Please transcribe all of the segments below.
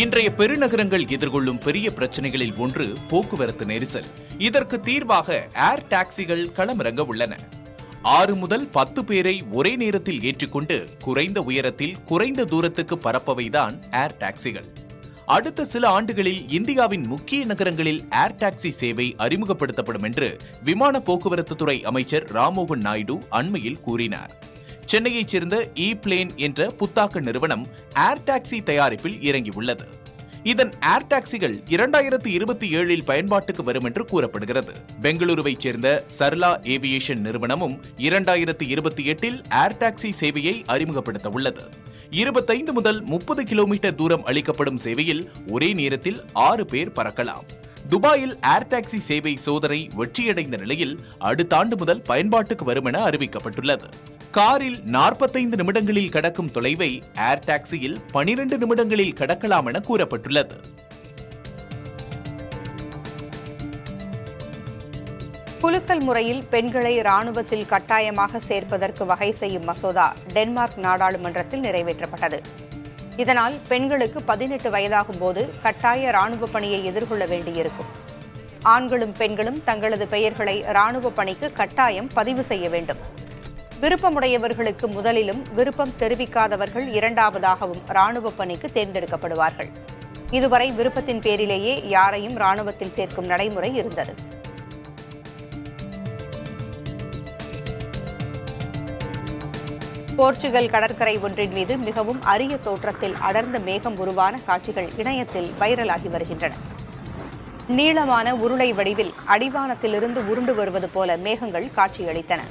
இன்றைய பெருநகரங்கள் எதிர்கொள்ளும் பெரிய பிரச்சனைகளில் ஒன்று போக்குவரத்து நெரிசல். இதற்கு தீர்வாக ஏர் டாக்ஸிகள் களமிறங்க உள்ளன. 6 முதல் 10 பேரை ஒரே நேரத்தில் ஏற்றிக்கொண்டு குறைந்த உயரத்தில் குறைந்த தூரத்துக்கு பறப்பவைதான் ஏர் டாக்ஸிகள். அடுத்த சில ஆண்டுகளில் இந்தியாவின் முக்கிய நகரங்களில் ஏர் டாக்ஸி சேவை அறிமுகப்படுத்தப்படும் என்று விமான போக்குவரத்து துறை அமைச்சர் ராம்மோகன் நாயுடு அண்மையில் கூறினார். சென்னையைச் சேர்ந்த இ-பிளேன் என்ற புத்தாக்க நிறுவனம் ஏர் டாக்ஸி தயாரிப்பில் இறங்கியுள்ளது. இதன் ஏர் டாக்ஸிகள் 2027இல் பயன்பாட்டுக்கு வரும் என்று கூறப்படுகிறது. பெங்களூருவைச் சேர்ந்த சர்லா ஏவியேஷன் நிறுவனமும் 2028இல் ஏர் டாக்ஸி சேவையை அறிமுகப்படுத்த உள்ளது. 25 முதல் 30 கிலோமீட்டர் தூரம் அளிக்கப்படும் சேவையில் ஒரே நேரத்தில் 6 பேர் பறக்கலாம். துபாயில் ஏர் டாக்ஸி சேவை சோதனை வெற்றியடைந்த நிலையில் அடுத்த ஆண்டு முதல் பயன்பாட்டுக்கு வரும் என அறிவிக்கப்பட்டுள்ளது. காரில் 45 நிமிடங்களில் கடக்கும் தொலைவை ஏர் டாக்ஸியில் 12 நிமிடங்களில் கடக்கலாம் என கூறப்பட்டுள்ளது. குலுக்கல் முறையில் பெண்களை ராணுவத்தில் கட்டாயமாக சேர்ப்பதற்கு வகை செய்யும் மசோதா டென்மார்க் நாடாளுமன்றத்தில் நிறைவேற்றப்பட்டது. இதனால் பெண்களுக்கு 18 வயதாகும் போது கட்டாய ராணுவ பணியை எதிர்கொள்ள வேண்டியிருக்கும். ஆண்களும் பெண்களும் தங்களது பெயர்களை ராணுவ பணிக்கு கட்டாயம் பதிவு செய்ய வேண்டும். விருப்பமுடையவர்களுக்கு முதலிலும் விருப்பம் தெரிவிக்காதவர்கள் இரண்டாவதாகவும் ராணுவ பணிக்கு தேர்ந்தெடுக்கப்படுவார்கள். இதுவரை விருப்பத்தின் பேரிலேயே யாரையும் ராணுவத்தில் சேர்க்கும் நடைமுறை இருந்தது. போர்ச்சுகல் கடற்கரை ஒன்றின் மீது மிகவும் அரிய தோற்றத்தில் அடர்ந்த மேகம் உருவான காட்சிகள் இணையத்தில் வைரலாகி வருகின்றன. நீளமான உருளை வடிவில் அடிவானத்திலிருந்து உருண்டு வருவது போல மேகங்கள் காட்சியளித்தன.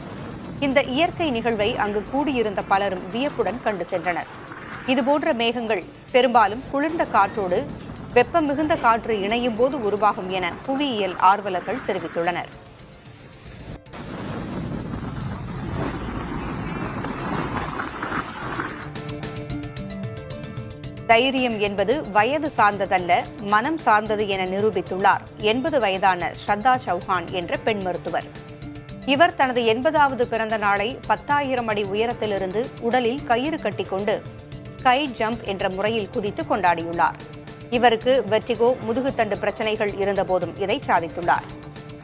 இந்த இயற்கை நிகழ்வை அங்கு கூடியிருந்த பலரும் வியப்புடன் கண்டு சென்றனர். இதுபோன்ற மேகங்கள் பெரும்பாலும் குளிர்ந்த காற்றோடு வெப்பம் மிகுந்த காற்று இணையும் போது உருவாகும் என புவியியல் ஆர்வலர்கள் தெரிவித்துள்ளனர். தைரியம் என்பது வயது சார்ந்ததல்ல, மனம் சார்ந்தது என நிரூபித்துள்ளார் 80 வயதான ஸ்ரத்தா சௌஹான் என்ற பெண் மருத்துவர். இவர் தனது 80வது பிறந்த நாளை 10,000 அடி உயரத்திலிருந்து உடலில் கயிறு கட்டிக்கொண்டு ஸ்கை ஜம்ப் என்ற முறையில் குதித்து கொண்டாடியுள்ளார். இவருக்கு வெர்டிகோ, முதுகுத்தண்டு பிரச்சனைகள் இருந்தபோதும் இதை சாதித்துள்ளார்.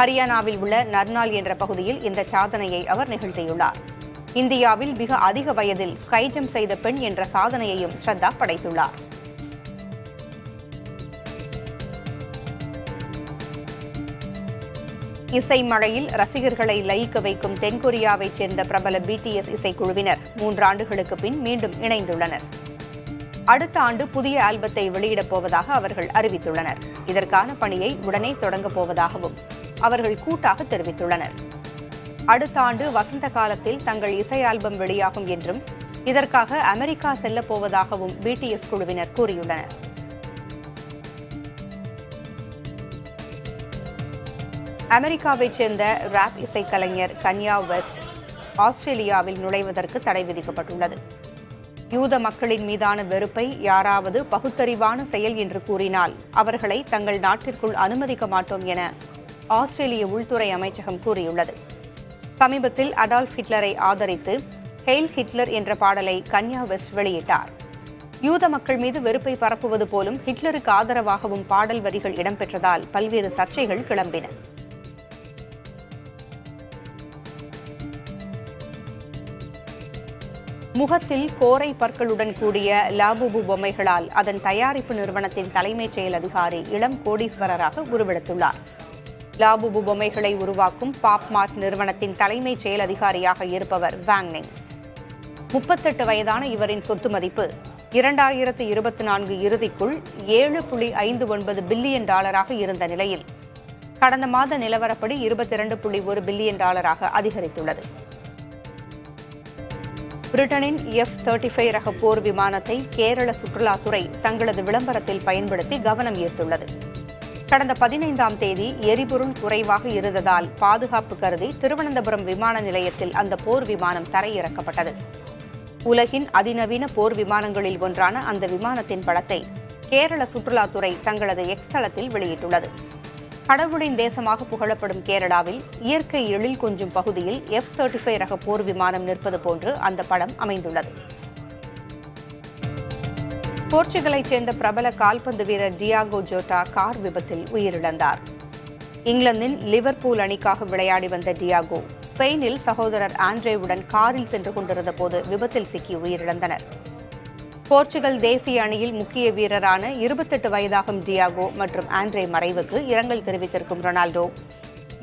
ஹரியானாவில் உள்ள நர்னால் என்ற பகுதியில் இந்த சாதனையை அவர் நிகழ்த்தியுள்ளார். இந்தியாவில் மிக அதிக வயதில் ஸ்கை ஜம்ப் செய்த பெண் என்ற சாதனையையும் ஸ்ரத்தா படைத்துள்ளார். இசை மழையில் ரசிகர்களை லயிக்க வைக்கும் தென்கொரியாவைச் சேர்ந்த பிரபல BTS இசைக்குழுவினர் 3 ஆண்டுகளுக்கு பின் மீண்டும் இணைந்துள்ளனர். அடுத்த ஆண்டு புதிய ஆல்பத்தை வெளியிடப் போவதாக அவர்கள் அறிவித்துள்ளனர். இதற்கான பணியை உடனே தொடங்கப் போவதாகவும் அவர்கள் கூட்டாக தெரிவித்துள்ளனர். அடுத்த ஆண்டு வசந்த காலத்தில் தங்கள் இசை ஆல்பம் வெளியாகும் என்றும் இதற்காக அமெரிக்கா செல்லப் போவதாகவும் BTS குழுவினர் கூறியுள்ளனர். அமெரிக்காவைச் சேர்ந்த ராப் இசைக்கலைஞர் கன்யா வெஸ்ட் ஆஸ்திரேலியாவில் நுழைவதற்கு தடை விதிக்கப்பட்டுள்ளது. யூத மக்களின் மீதான வெறுப்பை யாராவது பகுத்தறிவான செயல் என்று கூறினால் அவர்களை தங்கள் நாட்டிற்குள் அனுமதிக்க மாட்டோம் என ஆஸ்திரேலிய உள்துறை அமைச்சகம் கூறியுள்ளது. சமீபத்தில் அடால்ஃப் ஹிட்லரை ஆதரித்து ஹெயில் ஹிட்லர் என்ற பாடலை கன்யா வெஸ்ட் வெளியிட்டார். யூத மக்கள் மீது வெறுப்பை பரப்புவது போலும் ஹிட்லருக்கு ஆதரவாகவும் பாடல் வரிகள் இடம்பெற்றதால் பல்வேறு சர்ச்சைகள் கிளம்பின. முகத்தில் கோரை பற்களுடன் கூடிய லாபுபு பொம்மைகளால் அதன் தயாரிப்பு நிறுவனத்தின் தலைமைச் செயல் அதிகாரி இளம் கோடீஸ்வரராக உருவெடுத்துள்ளார். லாபுபு பொம்மைகளை உருவாக்கும் பாப்மார்ட் நிறுவனத்தின் தலைமைச் செயல் அதிகாரியாக இருப்பவர் வாங்னிங். 38 வயதான இவரின் சொத்து மதிப்பு 2024 இறுதிக்குள் $7.59 பில்லியன் இருந்த நிலையில் கடந்த மாத நிலவரப்படி $22.1 பில்லியன் அதிகரித்துள்ளது. பிரிட்டனின் F-35 ரக போர் விமானத்தை கேரள சுற்றுலாத்துறை தங்களது விளம்பரத்தில் பயன்படுத்தி கவனம் ஈர்த்துள்ளது. கடந்த 15ஆம் தேதி எரிபொருள் குறைவாக இருந்ததால் பாதுகாப்பு கருதி திருவனந்தபுரம் விமான நிலையத்தில் அந்த போர் விமானம் தரையிறக்கப்பட்டது. உலகின் அதிநவீன போர் விமானங்களில் ஒன்றான அந்த விமானத்தின் படத்தை கேரள சுற்றுலாத்துறை தங்களது எக்ஸ் தளத்தில் வெளியிட்டுள்ளது. கடவுளின் தேசமாக புகழப்படும் கேரளாவில் இயற்கை எழில் கொஞ்சும் பகுதியில் F-35 ரக போர் விமானம் நிற்பது போன்று அந்த படம் அமைந்துள்ளது. போர்ச்சுகலைச் சேர்ந்த பிரபல கால்பந்து வீரர் டியாகோ ஜோட்டா கார் விபத்தில் உயிரிழந்தார். இங்கிலாந்தின் லிவர்பூல் அணிக்காக விளையாடி வந்த டியாகோ ஸ்பெயினில் சகோதரர் ஆண்ட்ரேவுடன் காரில் சென்று கொண்டிருந்த போது விபத்தில் சிக்கி உயிரிழந்தனர். போர்ச்சுகல் தேசிய அணியில் முக்கிய வீரரான 28 வயதாகும் டியாகோ மற்றும் ஆண்ட்ரே மறைவுக்கு இரங்கல் தெரிவித்திருக்கும் ரொனால்டோ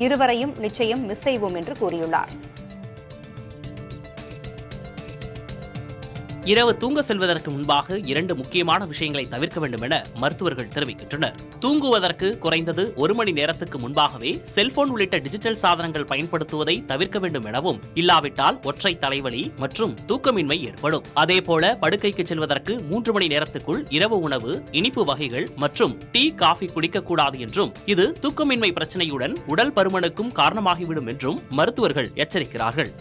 இருவரையும் நிச்சயம் மிஸ் செய்வோம் என்று கூறியுள்ளார். இரவு தூங்க செல்வதற்கு முன்பாக 2 முக்கியமான விஷயங்களை தவிர்க்க வேண்டும் என மருத்துவர்கள் தெரிவிக்கின்றனர். தூங்குவதற்கு குறைந்தது 1 மணி நேரத்துக்கு முன்பாகவே செல்போன் உள்ளிட்ட டிஜிட்டல் சாதனங்கள் பயன்படுத்துவதை தவிர்க்க வேண்டும் எனவும், இல்லாவிட்டால் ஒற்றை தலைவலி மற்றும் தூக்கமின்மை ஏற்படும். அதேபோல படுக்கைக்கு செல்வதற்கு 3 மணி நேரத்துக்குள் இரவு உணவு, இனிப்பு வகைகள் மற்றும் டீ, காஃபி குடிக்கக்கூடாது என்றும், இது தூக்கமின்மை பிரச்சனையுடன் உடல் பருமனுக்கும் காரணமாகிவிடும் என்றும் மருத்துவர்கள் எச்சரிக்கிறார்கள்.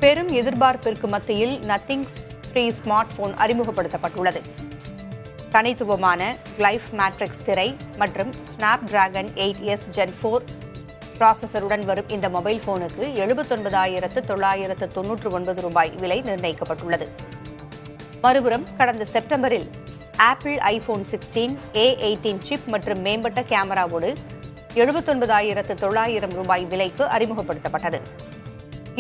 பெரும் எதிர்பார்ப்பிற்கு மத்தியில் நத்திங் 3 ஸ்மார்ட் போன் அறிமுகப்படுத்தப்பட்டுள்ளது. தனித்துவமான கிளைஃப் மேட்ரிக்ஸ் திரை மற்றும் ஸ்னாப்டிராகன் 8S Gen 4 ப்ராசஸருடன் வரும் இந்த மொபைல் போனுக்கு 79,999 ரூபாய் விலை நிர்ணயிக்கப்பட்டுள்ளது. மறுபுறம் கடந்த செப்டம்பரில் ஆப்பிள் ஐபோன் 16 A18 சிப் மற்றும் மேம்பட்ட கேமராவோடு 79,900 ரூபாய் விலைக்கு அறிமுகப்படுத்தப்பட்டது.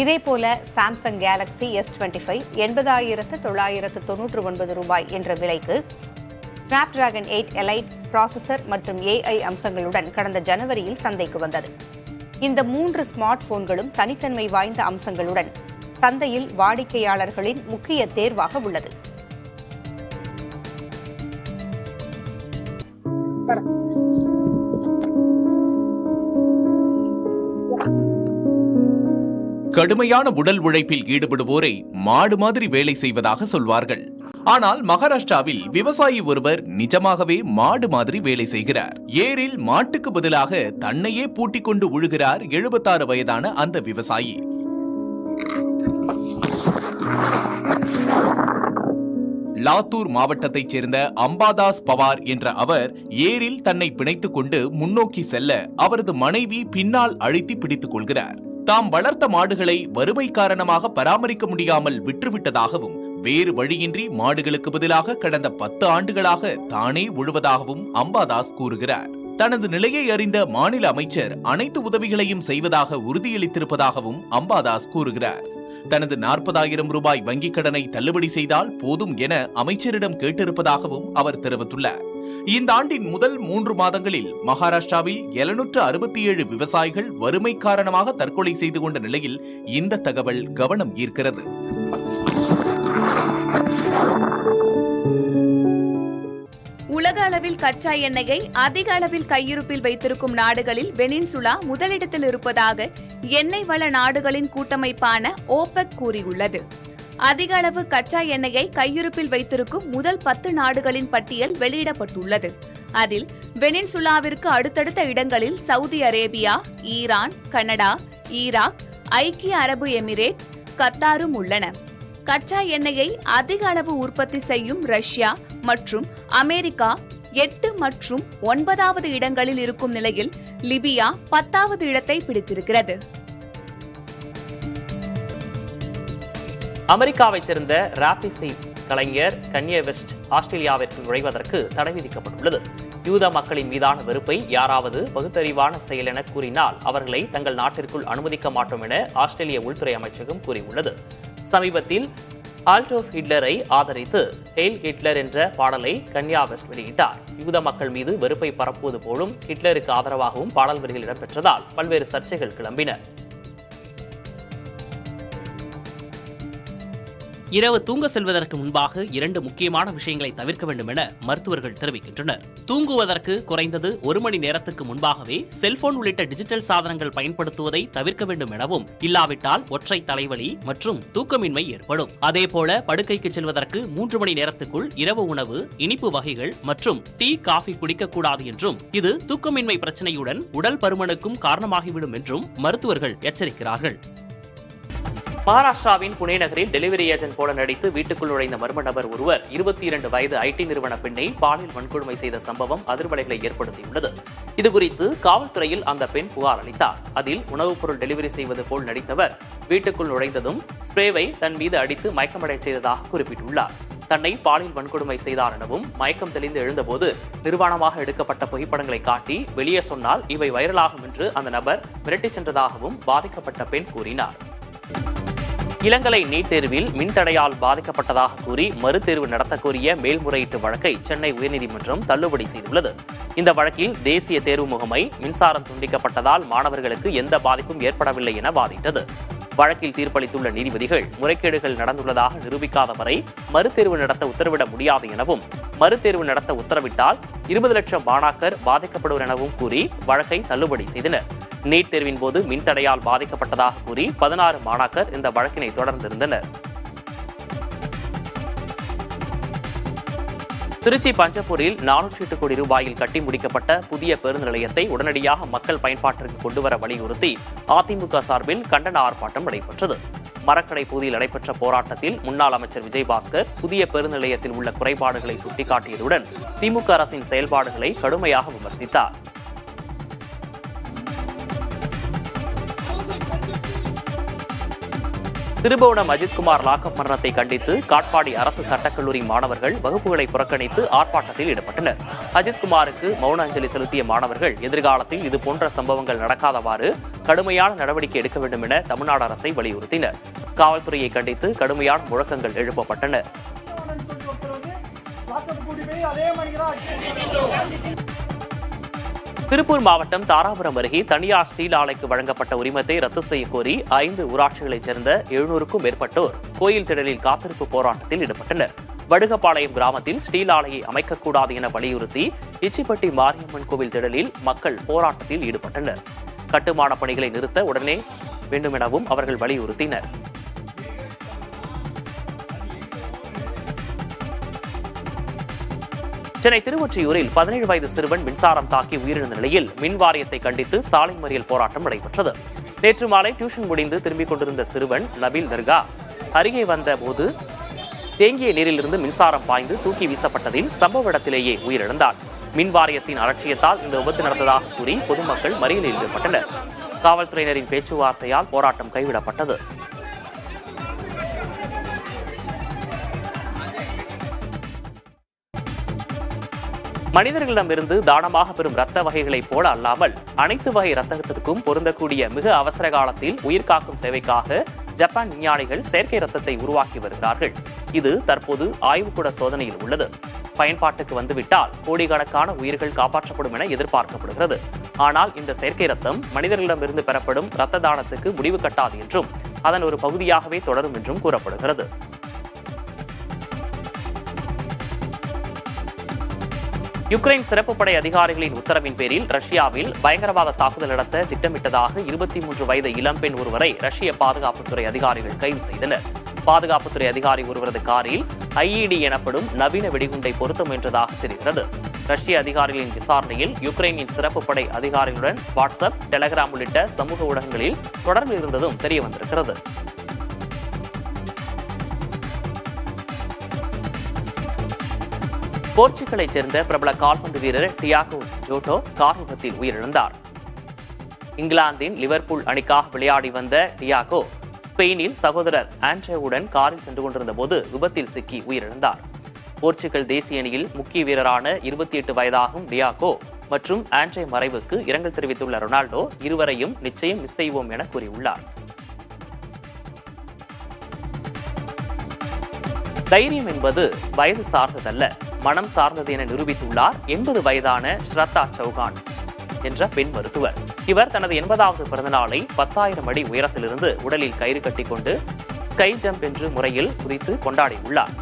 இதேபோல சாம்சங் கேலக்ஸி S25 80,999 ரூபாய் என்ற விலைக்கு ஸ்னாப்டிராகன் 8 எலைட் ப்ராசஸர் மற்றும் AI அம்சங்களுடன் கடந்த ஜனவரியில் சந்தைக்கு வந்தது. இந்த 3 ஸ்மார்ட் போன்களும் தனித்தன்மை வாய்ந்த அம்சங்களுடன் சந்தையில் வாடிக்கையாளர்களின் முக்கிய தேர்வாக உள்ளது. கடுமையான உடல் உழைப்பில் ஈடுபடுவோரை மாடு மாதிரி வேலை செய்வதாக சொல்வார்கள். ஆனால் மகாராஷ்டிராவில் விவசாயி ஒருவர் நிஜமாகவே மாடு மாதிரி வேலை செய்கிறார். ஏரில் மாட்டுக்கு பதிலாக தன்னையே பூட்டிக் கொண்டு உழுகிறார் 76 வயதான அந்த விவசாயி. லாத்தூர் மாவட்டத்தைச் சேர்ந்த அம்பாதாஸ் பவார் என்ற அவர் ஏரில் தன்னை பிணைத்துக் கொண்டு முன்னோக்கி செல்ல அவரது மனைவி பின்னால் அழுத்தி பிடித்துக் கொள்கிறார். தாம் வளர்த்த மாடுகளை வறுமை காரணமாக பராமரிக்க முடியாமல் விற்றுவிட்டதாகவும், வேறு வழியின்றி மாடுகளுக்கு பதிலாக கடந்த 10 ஆண்டுகளாக தானே உழுவதாகவும் அம்பாதாஸ் கூறுகிறார். தனது நிலையை அறிந்த மாநில அமைச்சர் அனைத்து உதவிகளையும் செய்வதாக உறுதியளித்திருப்பதாகவும் அம்பாதாஸ் கூறுகிறார். தனது 40,000 ரூபாய் வங்கிக் கடனை தள்ளுபடி செய்தால் போதும் என அமைச்சரிடம் கேட்டிருப்பதாகவும் அவர் தெரிவித்துள்ளார். இந்த ஆண்டின் முதல் 3 மாதங்களில் மகாராஷ்டிராவில் 767 விவசாயிகள் வறுமை காரணமாக தற்கொலை செய்து கொண்ட நிலையில் இந்த தகவல் கவனம் ஈர்க்கிறது. உலக அளவில் கச்சா எண்ணெயை அதிக அளவில் கையிருப்பில் வைத்திருக்கும் நாடுகளில் வெனின்சுலா முதலிடத்தில் இருப்பதாக எண்ணெய் வள நாடுகளின் கூட்டமைப்பான ஓபெக் கூறியுள்ளது. அதிக அளவு கச்சா எண்ணெயை கையிருப்பில் வைத்திருக்கும் முதல் 10 நாடுகளின் பட்டியல் வெளியிடப்பட்டுள்ளது. அதில் வெனின்சுலாவிற்கு அடுத்தடுத்த இடங்களில் Saudi Arabia, Iran, Canada, Iraq, ஐக்கிய அரபு எமிரேட்ஸ், கத்தாரும் உள்ளன. கச்சா எண்ணெயை அதிக அளவு உற்பத்தி செய்யும் ரஷ்யா மற்றும் அமெரிக்கா 8 மற்றும் 9வது இடங்களில் இருக்கும் நிலையில் லிபியா 10வது இடத்தை பிடித்திருக்கிறது. அமெரிக்காவைச் சேர்ந்த ராப் இசை கலைஞர் கன்யே வெஸ்ட் ஆஸ்திரேலியாவிற்கு நுழைவதற்கு தடை விதிக்கப்பட்டுள்ளது. யூத மக்களின் மீதான வெறுப்பை யாராவது பகுத்தறிவான செயல் என கூறினால் அவர்களை தங்கள் நாட்டிற்குள் அனுமதிக்க மாட்டோம் என ஆஸ்திரேலிய உள்துறை அமைச்சகம் கூறியுள்ளது. சமீபத்தில் ஆல்டோஃப் ஹிட்லரை ஆதரித்து ஹெயில் ஹிட்லர் என்ற பாடலை கன்யா வெஸ்ட் வெளியிட்டார். யூத மக்கள் மீது வெறுப்பை பரப்புவது போலும் ஹிட்லருக்கு ஆதரவாகவும் பாடல் வரிகள் இடம்பெற்றதால் பல்வேறு சர்ச்சைகள் கிளம்பின. இரவு தூங்க செல்வதற்கு முன்பாக 2 முக்கியமான விஷயங்களை தவிர்க்க வேண்டும் என மருத்துவர்கள் தெரிவிக்கின்றனர். தூங்குவதற்கு குறைந்தது 1 மணி நேரத்துக்கு முன்பாகவே செல்போன் உள்ளிட்ட டிஜிட்டல் சாதனங்கள் பயன்படுத்துவதை தவிர்க்க வேண்டும் எனவும், இல்லாவிட்டால் ஒற்றை தலைவலி மற்றும் தூக்கமின்மை ஏற்படும். அதேபோல படுக்கைக்கு செல்வதற்கு 3 மணி நேரத்துக்குள் இரவு உணவு, இனிப்பு வகைகள் மற்றும் டீ, காஃபி குடிக்கக்கூடாது என்றும், இது தூக்கமின்மை பிரச்சனையுடன் உடல் பருமனுக்கும் காரணமாகிவிடும் என்றும் மருத்துவர்கள் எச்சரிக்கிறார்கள். மகாராஷ்டிராவின் புனே நகரில் டெலிவரி ஏஜென்ட் போல நடித்து வீட்டுக்குள் நுழைந்த மர்ம நபர் ஒருவர் 22 வயது ஐடி நிறுவன பெண்ணை பாலியல் வன்கொடுமை செய்த சம்பவம் அதிர்வலைகளை ஏற்படுத்தியுள்ளது. இதுகுறித்து காவல்துறையில் அந்த பெண் புகார் அளித்தார். அதில் உணவுப் பொருள் டெலிவரி செய்வது போல் நடித்தவர் வீட்டுக்குள் நுழைந்ததும் ஸ்ப்ரேவை தன் மீது அடித்து மயக்கமடை செய்ததாக குறிப்பிட்டுள்ளார். தன்னை பாலியல் வன்கொடுமை செய்தார் எனவும் மயக்கம் தெளிந்து எழுந்தபோது நிர்வாணமாக எடுக்கப்பட்ட புகைப்படங்களை காட்டி வெளியே சொன்னால் இவை வைரலாகும் என்று அந்த நபர் மிரட்டிச் சென்றதாகவும் பாதிக்கப்பட்ட பெண் கூறினார். இளங்கலை நீட் தேர்வில் மின்தடையால் பாதிக்கப்பட்டதாக கூறி மறுதேர்வு நடத்த கோரிய மேல்முறையீட்டு வழக்கை சென்னை உயர்நீதிமன்றம் தள்ளுபடி செய்துள்ளது. இந்த வழக்கில் தேசிய தேர்வு முகமை மின்சாரம் துண்டிக்கப்பட்டதால் மாணவர்களுக்கு எந்த பாதிப்பும் ஏற்படவில்லை என வாதிட்டது. வழக்கில் தீர்ப்பளித்துள்ள நீதிபதிகள் முறைகேடுகள் நடந்துள்ளதாக நிரூபிக்காத வரை மறுதேர்வு நடத்த உத்தரவிட முடியாது எனவும் மறுதேர்வு நடத்த உத்தரவிட்டால் 20 லட்சம் மாணாக்கர் பாதிக்கப்படுவர் எனவும் கூறி வழக்கை தள்ளுபடி செய்தனர். நீட் தேர்வின் போது மின்தடையால் பாதிக்கப்பட்டதாக கூறி 16 மாணாக்கர் இந்த வழக்கினை தொடர்ந்திருந்தனர். திருச்சி பஞ்சப்பூரில் 408 கோடி ரூபாயில் கட்டி முடிக்கப்பட்ட புதிய பேருந்து நிலையத்தை உடனடியாக மக்கள் பயன்பாட்டிற்கு கொண்டுவர வலியுறுத்தி அதிமுக சார்பில் கண்டன ஆர்ப்பாட்டம் நடைபெற்றது. மரக்கடை பகுதியில் நடைபெற்ற போராட்டத்தில் முன்னாள் அமைச்சர் விஜயபாஸ்கர் புதிய பேருந்து நிலையத்தில் உள்ள குறைபாடுகளை சுட்டிக்காட்டியதுடன் திமுக அரசின் செயல்பாடுகளை கடுமையாக விமர்சித்தார். திருபுவனம் அஜித்குமார் லாக்அப் மரணத்தை கண்டித்து காட்பாடி அரசு சட்டக்கல்லூரி மாணவர்கள் வகுப்புகளை புறக்கணித்து ஆர்ப்பாட்டத்தில் ஈடுபட்டனர். அஜித்குமாருக்கு மௌன அஞ்சலி செலுத்திய மாணவர்கள் எதிர்காலத்தில் இதுபோன்ற சம்பவங்கள் நடக்காதவாறு கடுமையான நடவடிக்கை எடுக்க வேண்டும் என தமிழ்நாடு அரசை வலியுறுத்தினர். காவல்துறையை கண்டித்து கடுமையான முழக்கங்கள் எழுப்பப்பட்டன. திருப்பூர் மாவட்டம் தாராபுரம் அருகே தனியார் ஸ்டீல் ஆலைக்கு வழங்கப்பட்ட உரிமத்தை ரத்து செய்ய கோரி 5 ஊராட்சிகளைச் சேர்ந்த 700க்கும் மேற்பட்டோர் கோயில் திடலில் காத்திருப்பு போராட்டத்தில் ஈடுபட்டனர். வடுகப்பாளையம் கிராமத்தில் ஸ்டீல் ஆலையை அமைக்கக்கூடாது என வலியுறுத்தி இச்சிப்பட்டி மாரியம்மன் கோவில் திடலில் மக்கள் போராட்டத்தில் ஈடுபட்டனர். கட்டுமான பணிகளை நிறுத்த உடனே வேண்டும் எனவும் அவர்கள் வலியுறுத்தினர். சென்னை திருவொற்றியூரில் 17 வயது சிறுவன் மின்சாரம் தாக்கி உயிரிழந்த நிலையில் மின் வாரியத்தை கண்டித்து சாலை மறியல் போராட்டம் நடைபெற்றது. நேற்று மாலை டியூஷன் முடிந்து திரும்பிக் கொண்டிருந்த சிறுவன் நபீல் தர்கா அருகே வந்த போது தேங்கிய நீரிலிருந்து மின்சாரம் பாய்ந்து தூக்கி வீசப்பட்டதில் சம்பவ இடத்திலேயே உயிரிழந்தார். மின் வாரியத்தின் அலட்சியத்தால் இந்த விபத்து நடந்ததாக கூறி பொதுமக்கள் மறியலில் ஈடுபட்டனர். காவல்துறையினரின் பேச்சுவார்த்தையால் போராட்டம் கைவிடப்பட்டது. மனிதர்களிடமிருந்து தானமாக பெறும் இரத்த வகைகளைப் போல அல்லாமல் அனைத்து வகை இரத்தத்திற்கும் பொருந்தக்கூடிய மிக அவசர காலத்தில் உயிர்காக்கும் சேவைக்காக ஜப்பான் விஞ்ஞானிகள் செயற்கை இரத்தத்தை உருவாக்கி வருகிறார்கள். இது தற்போது ஆய்வுக்கூட சோதனையில் உள்ளது. பயன்பாட்டுக்கு வந்துவிட்டால் கோடிக்கணக்கான உயிர்கள் காப்பாற்றப்படும் என எதிர்பார்க்கப்படுகிறது. ஆனால் இந்த செயற்கை இரத்தம் மனிதர்களிடமிருந்து பெறப்படும் இரத்த தானத்துக்கு முடிவு கட்டாது என்றும் அதன் ஒரு பகுதியாகவே தொடரும் என்றும் கூறப்படுகிறது. யுக்ரைன் சிறப்பு படை அதிகாரிகளின் உத்தரவின் பேரில் ரஷ்யாவில் பயங்கரவாத தாக்குதல் நடத்த திட்டமிட்டதாக 23 வயது இளம்பெண் ஒருவரை ரஷ்ய பாதுகாப்புத்துறை அதிகாரிகள் கைது செய்தனர். பாதுகாப்புத்துறை அதிகாரி ஒருவரது காரில் ஐஇடி எனப்படும் நவீன வெடிகுண்டை பொருத்த முயன்றதாக தெரிகிறது. ரஷ்ய அதிகாரிகளின் விசாரணையில் யுக்ரைனின் சிறப்பு படை அதிகாரிகளுடன் வாட்ஸ்அப், டெலிகிராம் உள்ளிட்ட சமூக ஊடகங்களில் தொடர்பு இருந்ததும் தெரியவந்திருக்கிறது. போர்ச்சுகலைச் சேர்ந்த பிரபல கால்பந்து வீரர் டியாகோ ஜோட்டோ கார் விபத்தில் உயிரிழந்தார். இங்கிலாந்தின் லிவர்பூல் அணிக்காக விளையாடி வந்த டியாகோ ஸ்பெயினில் சகோதரர் ஆண்ட்ரேவுடன் காரில் சென்று கொண்டிருந்த போது விபத்தில் சிக்கி உயிரிழந்தார். போர்ச்சுகல் தேசிய அணியில் முக்கிய வீரரான 28 வயதாகும் டியாகோ மற்றும் ஆண்ட்ரே மறைவுக்கு இரங்கல் தெரிவித்துள்ள ரொனால்டோ இருவரையும் நிச்சயம் மிஸ் செய்வோம் என கூறியுள்ளார். தைரியம் என்பது வயது சார்ந்ததல்ல, மனம் சார்ந்தது என நிரூபித்துள்ளார் 80 வயதான ஸ்ரத்தா சௌகான் என்ற பெண் மருத்துவர். இவர் தனது 80வது பிறந்தநாளை 10,000 அடி உயரத்திலிருந்து உடலில் கயிறு கட்டிக்கொண்டு ஸ்கை ஜம்ப் என்ற முறையில் குறித்து கொண்டாடியுள்ளார்.